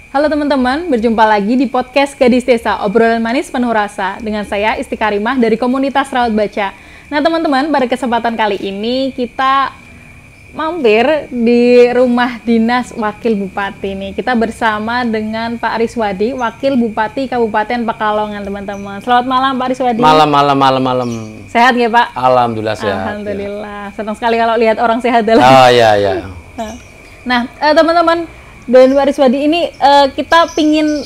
Halo teman-teman, berjumpa lagi di podcast Gadis Desa, obrolan manis penuh rasa. Dengan saya Isti Karimah dari komunitas Rawat Baca. Nah teman-teman, pada kesempatan kali ini kita mampir di rumah dinas Wakil Bupati nih. Kita bersama dengan Pak Riswadi, Wakil Bupati Kabupaten Pekalongan teman-teman. Selamat malam Pak Riswadi. Malam. Sehat ya Pak? Alhamdulillah sehat. Alhamdulillah. Ya. Senang sekali kalau lihat orang sehat dalam. Oh iya. Nah teman-teman, dan Pak Riswadi ini kita pingin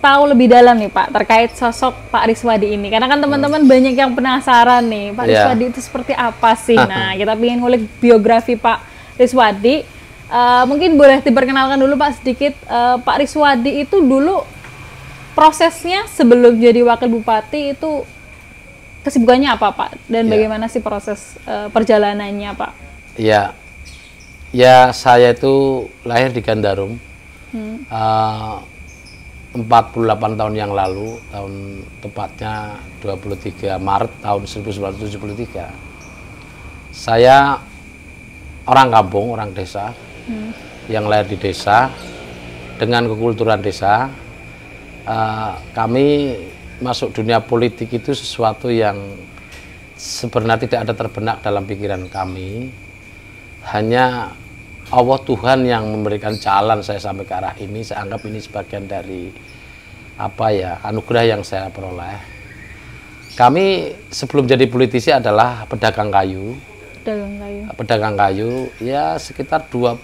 tahu lebih dalam nih Pak terkait sosok Pak Riswadi ini, karena kan teman-teman banyak yang penasaran nih Pak Riswadi itu seperti apa sih. Nah kita pingin ngulik biografi Pak Riswadi. Mungkin boleh diperkenalkan dulu Pak sedikit, Pak Riswadi itu dulu prosesnya sebelum jadi Wakil Bupati itu kesibukannya apa Pak, dan bagaimana sih proses perjalanannya Pak? Ya saya itu lahir di Gandarum 48 tahun yang lalu, tahun tepatnya 23 Maret tahun 1973. Saya orang kampung, orang desa, yang lahir di desa, dengan kekulturan desa. Kami masuk dunia politik itu sesuatu yang sebenarnya tidak ada terbenak dalam pikiran kami. Hanya Allah Tuhan yang memberikan jalan saya sampai ke arah ini. Saya anggap ini sebagian dari anugerah yang saya peroleh. Kami sebelum jadi politisi adalah pedagang kayu. Pedagang kayu, ya sekitar 21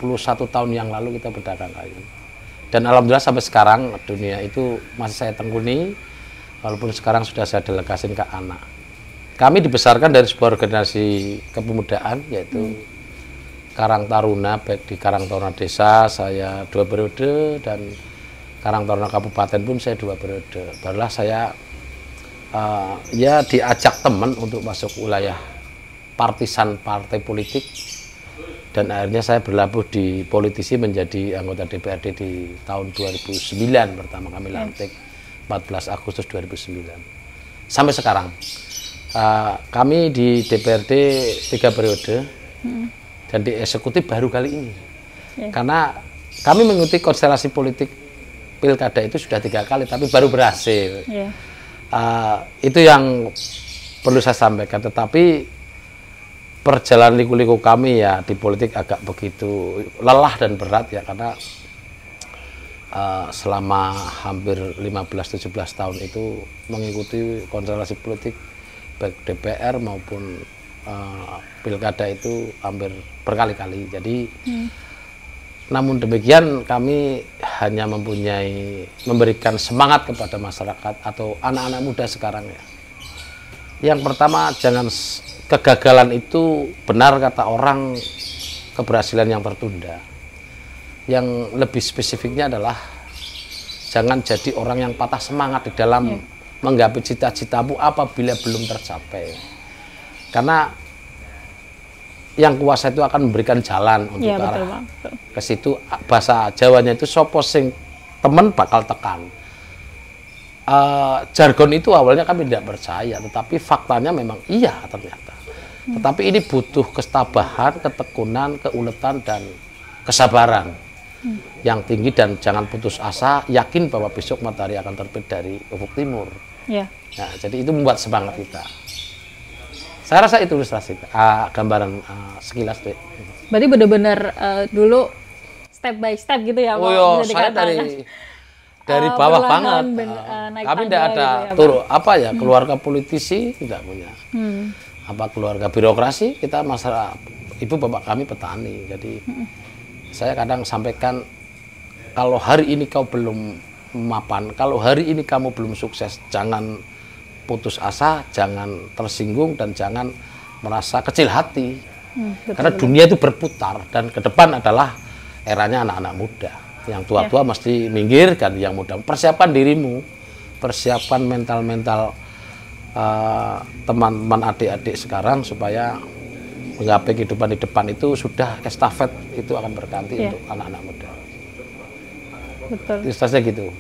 tahun yang lalu kita pedagang kayu. Dan alhamdulillah sampai sekarang dunia itu masih saya tekuni, walaupun sekarang sudah saya delegasin ke anak. Kami dibesarkan dari sebuah organisasi kepemudaan, yaitu Karang Taruna, baik di Karang Taruna Desa saya 2 periode, dan Karang Taruna Kabupaten pun saya 2 periode. Barulah saya diajak teman untuk masuk wilayah partisan partai politik, dan akhirnya saya berlabuh di politisi menjadi anggota DPRD di tahun 2009 pertama kami lantik 14 Agustus 2009 sampai sekarang. Kami di DPRD 3 periode dan di eksekutif baru kali ini, karena kami mengikuti konstelasi politik pilkada itu sudah 3 kali tapi baru berhasil. Itu yang perlu saya sampaikan. Tetapi perjalanan liku-liku kami ya di politik agak begitu lelah dan berat ya, karena selama hampir 15-17 tahun itu mengikuti konstelasi politik baik DPR maupun pilkada itu hampir berkali-kali. Jadi namun demikian kami hanya memberikan semangat kepada masyarakat atau anak-anak muda sekarang ya. Yang pertama, jangan kegagalan itu, benar kata orang, keberhasilan yang tertunda. Yang lebih spesifiknya adalah jangan jadi orang yang patah semangat di dalam menggapai cita-citamu apabila belum tercapai. Karena yang kuasa itu akan memberikan jalan untuk ke arah ke situ. Bahasa Jawanya itu sopo sing temen bakal tekan. Jargon itu awalnya kami tidak percaya, tetapi faktanya memang iya ternyata. Tetapi ini butuh kestabahan, ketekunan, keuletan, dan kesabaran yang tinggi, dan jangan putus asa, yakin bahwa besok matahari akan terbit dari ufuk timur. Nah, jadi itu membuat semangat kita. Saya rasa itu ilustrasi, gambaran sekilas deh. Berarti benar-benar dulu step by step gitu ya Pak? Oh iya, saya dari bawah banget. Kami tidak ada gitu ya, keluarga politisi tidak punya. Keluarga birokrasi, kita masyarakat, ibu bapak kami petani. Jadi saya kadang sampaikan, kalau hari ini kau belum mapan, kalau hari ini kamu belum sukses, jangan putus asa, jangan tersinggung, dan jangan merasa kecil hati. Karena dunia itu berputar, dan ke depan adalah eranya anak-anak muda. Yang tua-tua mesti minggir, dan yang muda persiapkan dirimu, persiapkan mental-mental teman-teman adik-adik sekarang supaya menggapai kehidupan di depan itu sudah estafet itu akan berganti untuk anak-anak muda. Betul. Ilustrasinya gitu.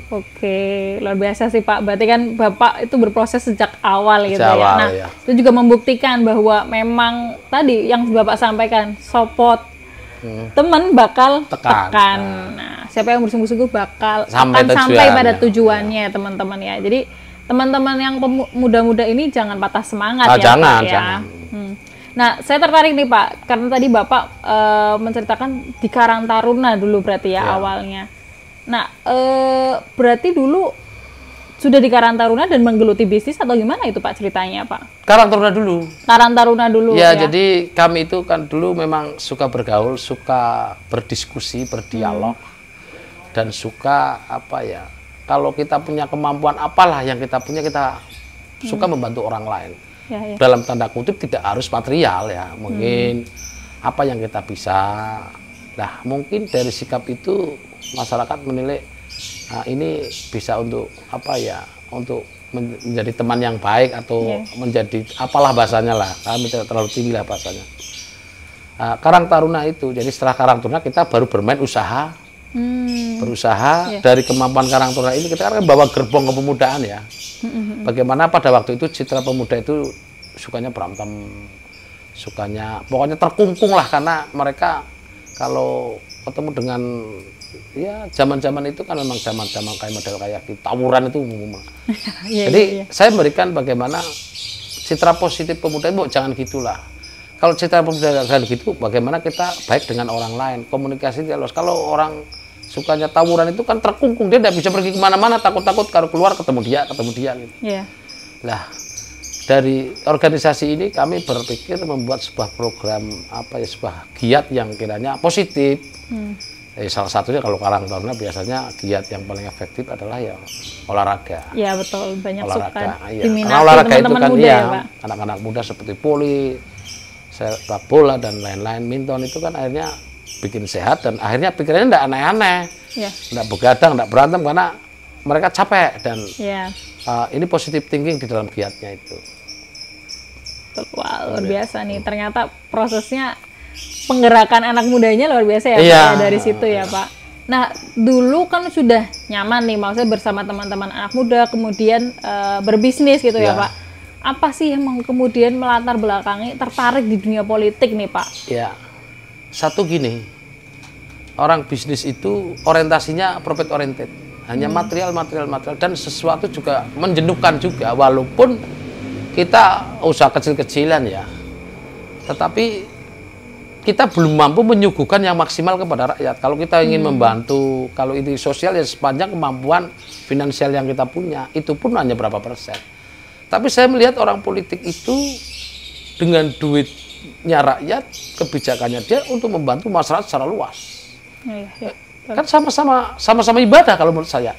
Oke, luar biasa sih Pak. Berarti kan Bapak itu berproses sejak awal gitu ya. Nah, ya. Itu juga membuktikan bahwa memang tadi yang Bapak sampaikan, support teman bakal tekan. Nah, siapa yang bersungguh-sungguh bakal Sampai akan sampai tujuan, pada ya. tujuannya teman-teman ya. Jadi teman-teman yang muda-muda ini jangan patah semangat ya jangan, Pak ya. jangan. Nah, saya tertarik nih Pak, karena tadi Bapak menceritakan di Karang Taruna dulu berarti ya, awalnya. Nah, berarti dulu sudah di Karang Taruna dan menggeluti bisnis atau gimana itu Pak ceritanya Pak? Karang Taruna dulu. Karang Taruna dulu Ya, jadi kami itu kan dulu memang suka bergaul, suka berdiskusi, berdialog, dan suka apa ya, kalau kita punya kemampuan apalah yang kita punya, kita suka membantu orang lain. Ya. Dalam tanda kutip tidak harus material ya, mungkin apa yang kita bisa. Nah, mungkin dari sikap itu masyarakat menilai ini bisa untuk apa ya, untuk menjadi teman yang baik atau menjadi apalah bahasanya lah, kami tidak terlalu tinggi lah bahasanya. Karang Taruna itu, jadi setelah Karang Taruna kita baru bermain usaha, berusaha. Dari kemampuan Karang Taruna ini kita kan bawa gerbong kepemudaan ya. Bagaimana pada waktu itu citra pemuda itu sukanya berantem, sukanya pokoknya terkungkung lah, karena mereka kalau ketemu dengan ya zaman-zaman itu kan memang zaman-zaman kayak model kayak gitu, tawuran itu umum. Jadi saya memberikan bagaimana citra positif pemuda itu, jangan gitulah. Kalau citra pemuda jangan gitu, bagaimana kita baik dengan orang lain, komunikasi dialog. Kalau orang sukanya tawuran itu kan terkungkung, dia tidak bisa pergi kemana-mana, takut-takut kalau keluar ketemu dia gitu. Lah, dari organisasi ini kami berpikir membuat sebuah program apa ya, sebuah giat yang kiranya positif. Salah satunya kalau Karang Taruna biasanya giat yang paling efektif adalah ya olahraga. Ya betul, banyak olahraga, suka iya. diminati Karena olahraga itu teman-teman kan muda ya, ya Pak. anak-anak muda seperti voli, sepak bola dan lain-lain, minton itu kan akhirnya bikin sehat dan akhirnya pikirannya tidak aneh-aneh, tidak begadang, tidak berantem karena mereka capek dan ini positif thinking di dalam giatnya itu. Wah, luar biasa nih. Ternyata prosesnya penggerakan anak mudanya luar biasa ya Pak, ya, dari situ ya Pak. Nah, dulu kan sudah nyaman nih, maksudnya bersama teman-teman anak muda, kemudian berbisnis gitu ya Pak. Apa sih yang kemudian melatar belakangi tertarik di dunia politik nih Pak? Ya, satu gini, orang bisnis itu orientasinya profit oriented, hanya material dan sesuatu juga menjenuhkan juga, walaupun kita usaha kecil-kecilan ya, tetapi kita belum mampu menyuguhkan yang maksimal kepada rakyat. Kalau kita ingin membantu, kalau itu sosial ya sepanjang kemampuan finansial yang kita punya, itu pun hanya berapa persen. Tapi saya melihat orang politik itu dengan duitnya rakyat, kebijakannya dia untuk membantu masyarakat secara luas. Kan sama-sama ibadah kalau menurut saya.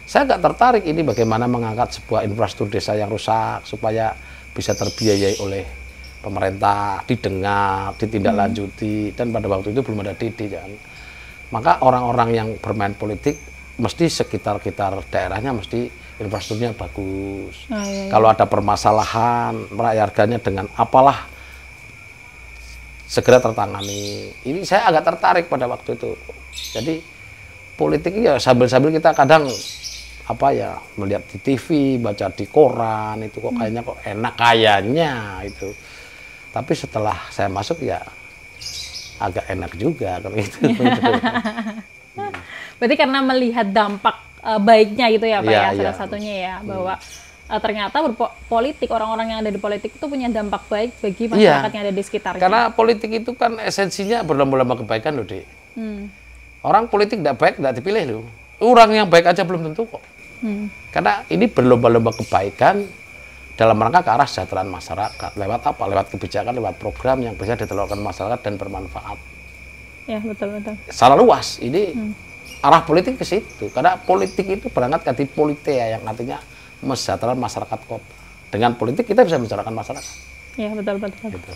Saya nggak tertarik ini bagaimana mengangkat sebuah infrastruktur desa yang rusak supaya bisa terbiayai oleh pemerintah, didengar, ditindaklanjuti, dan pada waktu itu belum ada DD kan. Maka orang-orang yang bermain politik mesti sekitar-kitar daerahnya mesti infrastrukturnya bagus. Kalau ada permasalahan, merayakannya dengan apalah segera tertangani. Ini saya agak tertarik pada waktu itu. Jadi politik ya sambil-sambil kita kadang apa ya, melihat di TV, baca di koran, itu kok kayaknya kok enak kayaknya itu. Tapi setelah saya masuk ya agak enak juga kan gitu. Berarti karena melihat dampak baiknya gitu ya Pak ya, salah satunya ya, bahwa ternyata berpolitik, orang-orang yang ada di politik itu punya dampak baik bagi masyarakat yang ada di sekitarnya. Karena politik itu kan esensinya berlomba-lomba kebaikan loh, Dek. Orang politik tidak baik tidak dipilih loh. Orang yang baik aja belum tentu kok. Karena ini berlomba-lomba kebaikan dalam rangka ke arah kesejahteraan masyarakat. Lewat apa? Lewat kebijakan, lewat program yang bisa ditelurkan masyarakat dan bermanfaat. Ya, betul-betul. Secara luas, ini arah politik ke situ. Karena politik itu berangkat dari politea yang artinya kesejahteraan masyarakat kota. Dengan politik kita bisa mensejahterakan masyarakat. Ya, betul-betul. Gitu.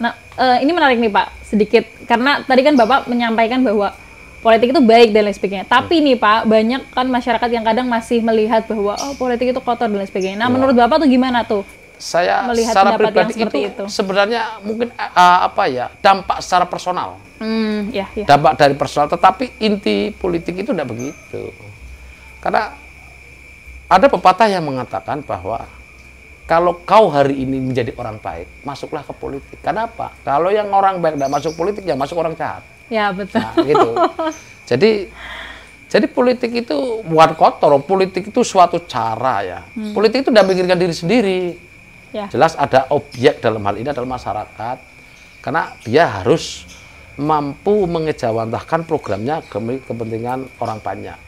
Nah, ini menarik nih Pak, sedikit. Karena tadi kan Bapak menyampaikan bahwa politik itu baik dan lain sebagainya. Tapi nih Pak, banyak kan masyarakat yang kadang masih melihat bahwa politik itu kotor dan lain sebagainya. Nah, menurut Bapak tuh gimana tuh? Saya melihat secara pendapat pribadi itu sebenarnya mungkin apa ya, dampak secara personal. Dampak dari personal, tetapi inti politik itu tidak begitu. Karena ada pepatah yang mengatakan bahwa kalau kau hari ini menjadi orang baik, masuklah ke politik. Kenapa? Kalau yang orang baik tidak masuk politik, ya masuk orang jahat. Ya, betul. Nah, gitu. Jadi Jadi politik itu bukan kotor, politik itu suatu cara ya. Politik itu tidak memikirkan diri sendiri. Ya. Jelas ada objek dalam hal ini adalah masyarakat, karena dia harus mampu mengejawantahkan programnya demi kepentingan orang banyak.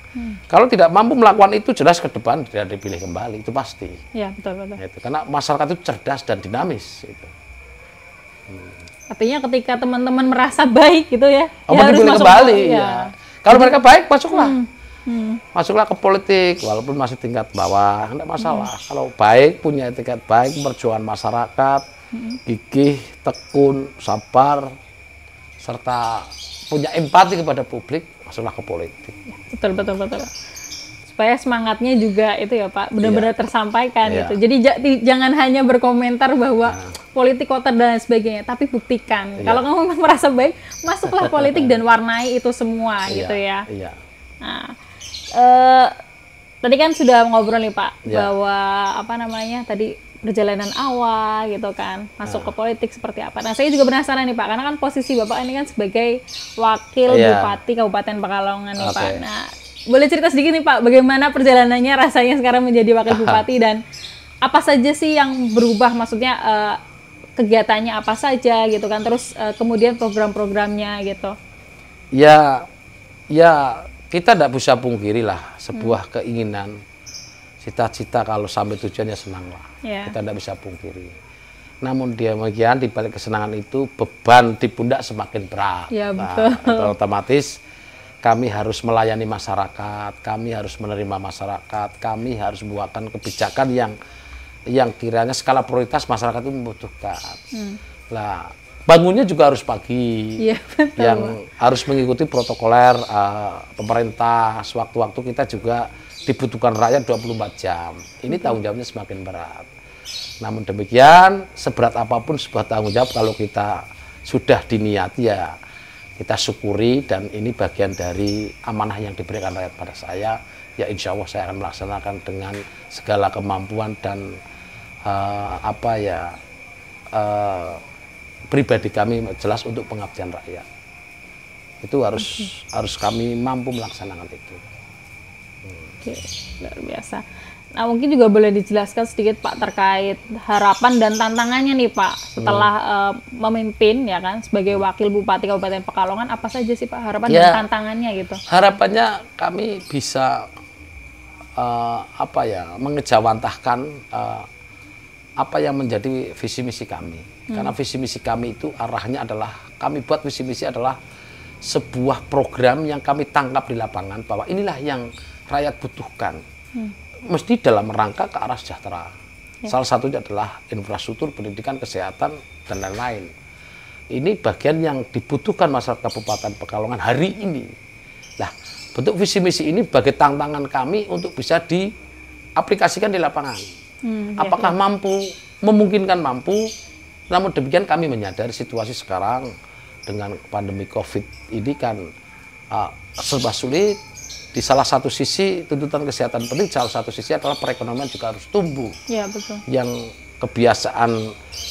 Kalau tidak mampu melakukan itu, jelas ke depan tidak dipilih kembali, itu pasti. Ya, betul. Itu. Karena masyarakat itu cerdas dan dinamis. Itu. Artinya ketika teman-teman merasa baik gitu ya, Oh, ya harus dipilih masuk kembali. ya. Ya. Kalau mereka baik, masuklah. Masuklah ke politik, walaupun masih tingkat bawah, tidak masalah. Kalau baik, punya etikat baik, perjuangan masyarakat, gigih, tekun, sabar, serta punya empati kepada publik, masuklah ke politik. Betul. Supaya semangatnya juga itu ya Pak, benar-benar tersampaikan Iya. gitu. Jadi jangan hanya berkomentar bahwa politik kotor dan sebagainya, tapi buktikan. Kalau kamu memang merasa baik, masuklah politik dan warnai itu semua gitu ya. Iya. Nah, tadi kan sudah ngobrol nih Pak, Iya. bahwa apa namanya tadi perjalanan awal gitu kan, masuk ke politik seperti apa. Nah, saya juga penasaran nih Pak, karena kan posisi Bapak ini kan sebagai wakil Iya. Bupati Kabupaten Pekalongan nih Pak. Oke. Nah, boleh cerita sedikit nih Pak, bagaimana perjalanannya rasanya sekarang menjadi wakil bupati dan apa saja sih yang berubah, maksudnya kegiatannya apa saja gitu kan, terus kemudian program-programnya gitu. Ya, kita tidak bisa pungkiri lah sebuah keinginan, cita-cita kalau sampai tujuannya senang lah. Ya. Kita tidak bisa pungkiri. Namun demikian di balik kesenangan itu beban di pundak semakin berat. Ya, betul. Nah, otomatis kami harus melayani masyarakat, kami harus menerima masyarakat, kami harus membuatkan kebijakan yang kiranya skala prioritas masyarakat itu membutuhkan. Lah, bangunnya juga harus pagi, Iya, betul. yang harus mengikuti protokoler pemerintah. Sewaktu-waktu kita juga dibutuhkan rakyat 24 jam. Ini tanggung jawabnya semakin berat. Namun demikian, seberat apapun sebuah tanggung jawab, kalau kita sudah diniati ya kita syukuri, dan ini bagian dari amanah yang diberikan rakyat pada saya. Ya insya Allah saya akan melaksanakan dengan segala kemampuan dan pribadi kami jelas untuk pengabdian rakyat. Itu harus kami mampu melaksanakan itu. Oke, luar biasa. Nah, mungkin juga boleh dijelaskan sedikit Pak terkait harapan dan tantangannya nih Pak setelah memimpin ya kan sebagai wakil Bupati Kabupaten Pekalongan, apa saja sih Pak harapan dan tantangannya gitu? Harapannya kami bisa mengejawantahkan apa yang menjadi visi misi kami. Karena visi misi kami itu arahnya adalah, kami buat visi misi adalah sebuah program yang kami tangkap di lapangan bahwa inilah yang rakyat butuhkan. Mesti dalam rangka ke arah sejahtera. Salah satunya adalah infrastruktur, pendidikan, kesehatan, dan lain-lain. Ini bagian yang dibutuhkan masyarakat Kabupaten Pekalongan hari ini. Nah, bentuk visi misi ini sebagai tantangan kami untuk bisa diaplikasikan di lapangan. Apakah mampu, memungkinkan mampu, namun demikian kami menyadari situasi sekarang dengan pandemi COVID ini kan serba sulit. Di salah satu sisi tuntutan kesehatan penting, salah satu sisi adalah perekonomian juga harus tumbuh. Ya, betul. Yang kebiasaan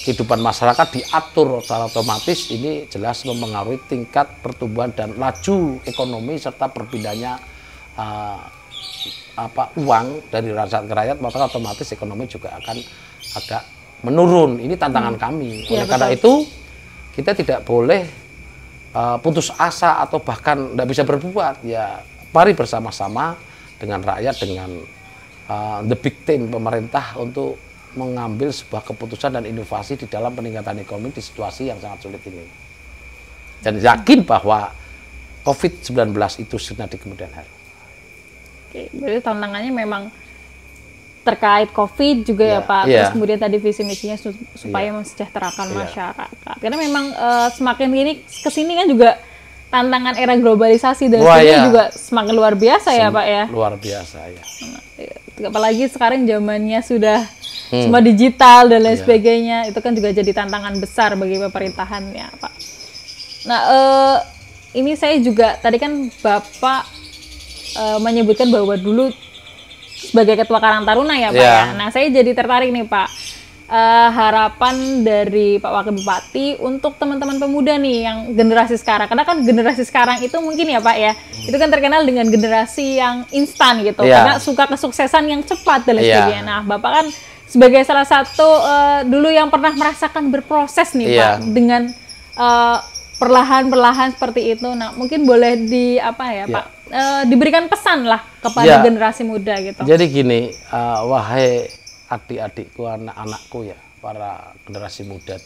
kehidupan masyarakat diatur secara otomatis, ini jelas mempengaruhi tingkat pertumbuhan dan laju ekonomi serta perpindahannya uang dari rakyat ke rakyat, maka otomatis ekonomi juga akan agak menurun. Ini tantangan kami. Oleh karena itu kita tidak boleh putus asa atau bahkan tidak bisa berbuat. Ya, mari bersama-sama dengan rakyat, dengan the big team pemerintah untuk mengambil sebuah keputusan dan inovasi di dalam peningkatan ekonomi di situasi yang sangat sulit ini. Dan yakin bahwa COVID-19 itu sudah di kemudian hari. Oke, berarti tantangannya memang terkait COVID juga ya Pak. Terus kemudian tadi visi misinya supaya mensejahterakan masyarakat. Karena memang semakin kesini kan juga tantangan era globalisasi dan sebagainya juga semakin luar biasa ya Pak ya. Luar biasa ya. Apalagi sekarang zamannya sudah semua digital dan lain sebagainya, itu kan juga jadi tantangan besar bagi pemerintahan ya Pak. Nah ini saya juga tadi kan Bapak menyebutkan bahwa dulu sebagai Ketua Karang Taruna ya Pak ya. Nah saya jadi tertarik nih Pak. harapan dari Pak Wakil Bupati untuk teman-teman pemuda nih yang generasi sekarang. Karena kan generasi sekarang itu mungkin ya Pak ya, itu kan terkenal dengan generasi yang instan gitu, karena suka kesuksesan yang cepat dan lain sebagainya. Nah, Bapak kan sebagai salah satu dulu yang pernah merasakan berproses nih Pak, dengan perlahan-perlahan seperti itu. Nah, mungkin boleh Pak, diberikan pesan lah kepada generasi muda gitu. Jadi gini, wahai adik-adikku, anak-anakku ya, para generasi muda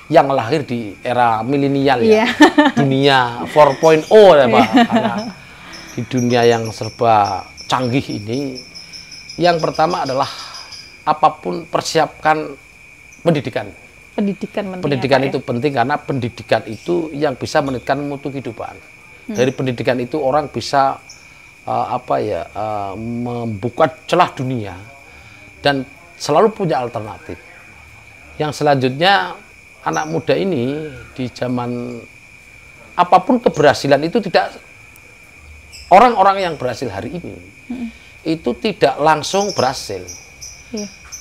yang lahir di era milenial ya, dunia 4.0 ya Pak, karena di dunia yang serba canggih ini, yang pertama adalah apapun persiapkan pendidikan. Pendidikan itu penting karena pendidikan itu yang bisa meningkatkan mutu kehidupan. Dari pendidikan itu orang bisa membuka celah dunia dan selalu punya alternatif. Yang selanjutnya, anak muda ini di zaman apapun keberhasilan itu tidak, orang-orang yang berhasil hari ini itu tidak langsung berhasil,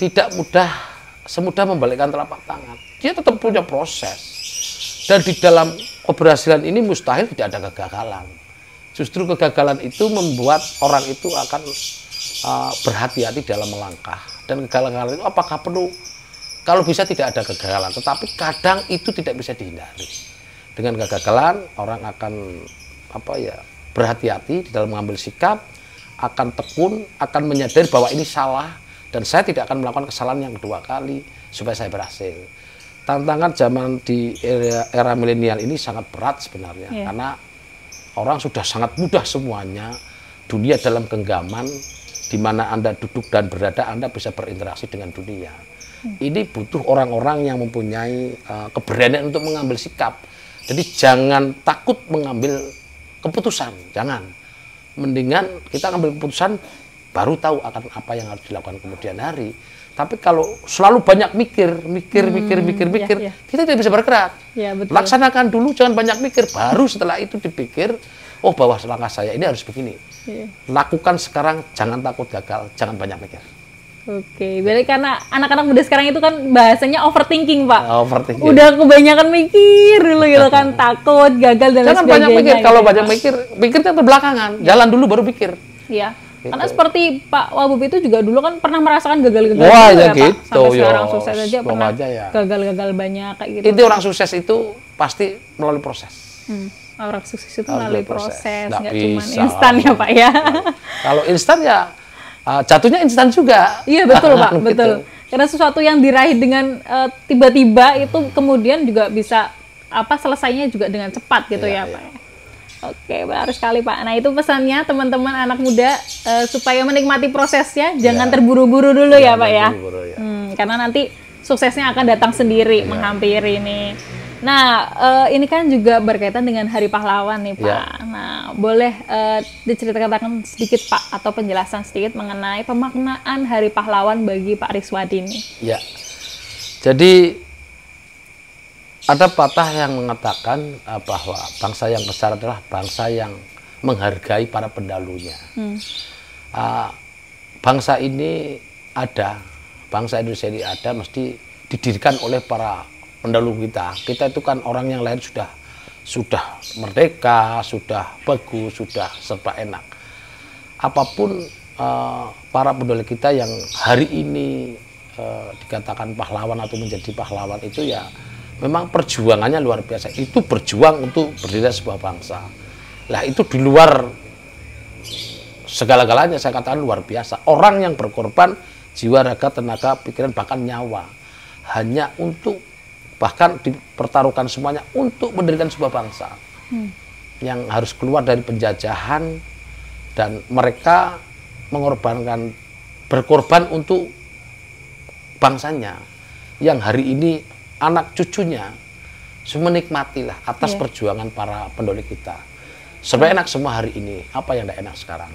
tidak semudah membalikkan telapak tangan. Dia tetap punya proses, dan di dalam keberhasilan ini mustahil tidak ada kegagalan. Justru kegagalan itu membuat orang itu akan berhati-hati dalam melangkah. Dan kegagalan itu apakah perlu, kalau bisa tidak ada kegagalan, tetapi kadang itu tidak bisa dihindari. Dengan kegagalan orang akan berhati-hati di dalam mengambil sikap, akan tekun, akan menyadari bahwa ini salah dan saya tidak akan melakukan kesalahan yang kedua kali supaya saya berhasil. Tantangan zaman di era milenial ini sangat berat sebenarnya, karena orang sudah sangat mudah semuanya, dunia dalam genggaman, di mana Anda duduk dan berada, Anda bisa berinteraksi dengan dunia. Ini butuh orang-orang yang mempunyai keberanian untuk mengambil sikap. Jadi jangan takut mengambil keputusan, jangan. Mendingan kita ambil keputusan, baru tahu akan apa yang harus dilakukan kemudian hari. Tapi kalau selalu banyak mikir, kita tidak bisa bergerak. Laksanakan dulu, jangan banyak mikir. Baru setelah itu dipikir, oh bahwa langkah saya ini harus begini. Lakukan sekarang, jangan takut gagal, jangan banyak mikir. Oke, berarti karena anak-anak muda sekarang itu kan bahasanya overthinking Pak. Overthinking. Udah kebanyakan mikir dulu gitu kan, takut, gagal dan lain sebagainya. Jangan banyak mikir, kalau banyak mikir, pikirnya terbelakangan. Jalan dulu baru pikir. Iya. Gitu. Karena seperti Pak Wabub itu juga dulu kan pernah merasakan gagal-gagal ya gitu, Pak. Sampai sekarang sukses aja pernah gagal-gagal banyak kayak gitu. Itu orang sukses itu pasti melalui proses. Orang sukses itu melalui proses, nggak cuma instan ya Pak ya. Kalau instan ya jatuhnya instan juga. Iya betul Pak, betul. Karena sesuatu yang diraih dengan tiba-tiba itu kemudian juga bisa selesainya juga dengan cepat gitu ya Pak. Oke, benar sekali Pak. Nah itu pesannya teman-teman anak muda supaya menikmati prosesnya, jangan terburu-buru dulu ya Pak ya. Karena nanti suksesnya akan datang sendiri, menghampiri ini. Nah ini kan juga berkaitan dengan Hari Pahlawan nih Pak. Nah boleh diceritakan sedikit Pak atau penjelasan sedikit mengenai pemaknaan Hari Pahlawan bagi Pak Riswadi ini. Ya, jadi ada patah yang mengatakan bahwa bangsa yang besar adalah bangsa yang menghargai para pendahulunya. Bangsa ini ada, bangsa Indonesia ini ada mesti didirikan oleh para pendahulu kita. Kita itu kan orang yang lain sudah merdeka, sudah bagus, sudah serba enak. Apapun para pendahulu kita yang hari ini dikatakan pahlawan atau menjadi pahlawan itu ya memang perjuangannya luar biasa. Itu berjuang untuk berdiri sebuah bangsa. Lah itu di luar segala-galanya saya katakan luar biasa. Orang yang berkorban jiwa, raga, tenaga, pikiran, bahkan nyawa. Hanya untuk, bahkan dipertaruhkan semuanya untuk mendirikan sebuah bangsa. Yang harus keluar dari penjajahan, dan mereka berkorban untuk bangsanya. Yang hari ini anak cucunya menikmatilah atas perjuangan para pendahulu kita. Serba enak semua hari ini, apa yang tidak enak sekarang.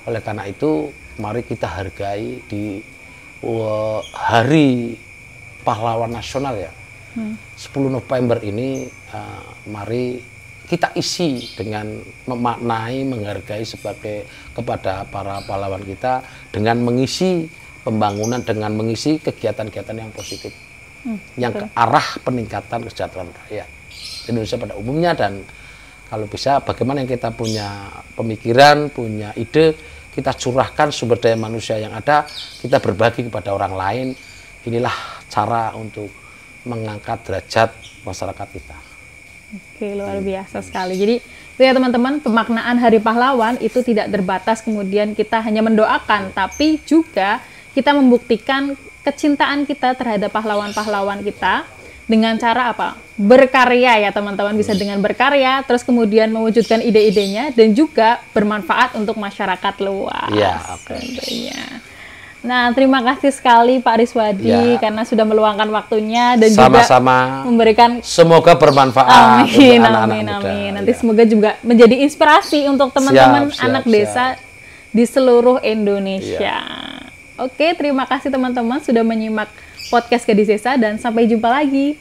Oleh karena itu, mari kita hargai di Hari Pahlawan Nasional ya. 10 November ini, mari kita isi dengan memaknai, menghargai kepada para pahlawan kita dengan mengisi pembangunan dengan mengisi kegiatan-kegiatan yang positif, yang ke arah peningkatan kesejahteraan rakyat Indonesia pada umumnya. Dan kalau bisa bagaimana yang kita punya pemikiran, punya ide, kita curahkan sumber daya manusia yang ada, kita berbagi kepada orang lain. Inilah cara untuk mengangkat derajat masyarakat kita. Oke, luar biasa sekali. Jadi itu ya teman-teman, pemaknaan Hari Pahlawan itu tidak terbatas kemudian kita hanya mendoakan, tapi juga kita membuktikan kecintaan kita terhadap pahlawan-pahlawan kita dengan cara apa? Berkarya ya teman-teman, bisa dengan berkarya, terus kemudian mewujudkan ide-idenya dan juga bermanfaat untuk masyarakat luas. Iya, tentunya. Nah, terima kasih sekali Pak Riswadi karena sudah meluangkan waktunya dan sama-sama juga memberikan, semoga bermanfaat untuk anak-anak muda. Amin. Nanti semoga juga menjadi inspirasi untuk teman-teman anak desa di seluruh Indonesia. Oke, terima kasih teman-teman sudah menyimak podcast Gadis Desa dan sampai jumpa lagi.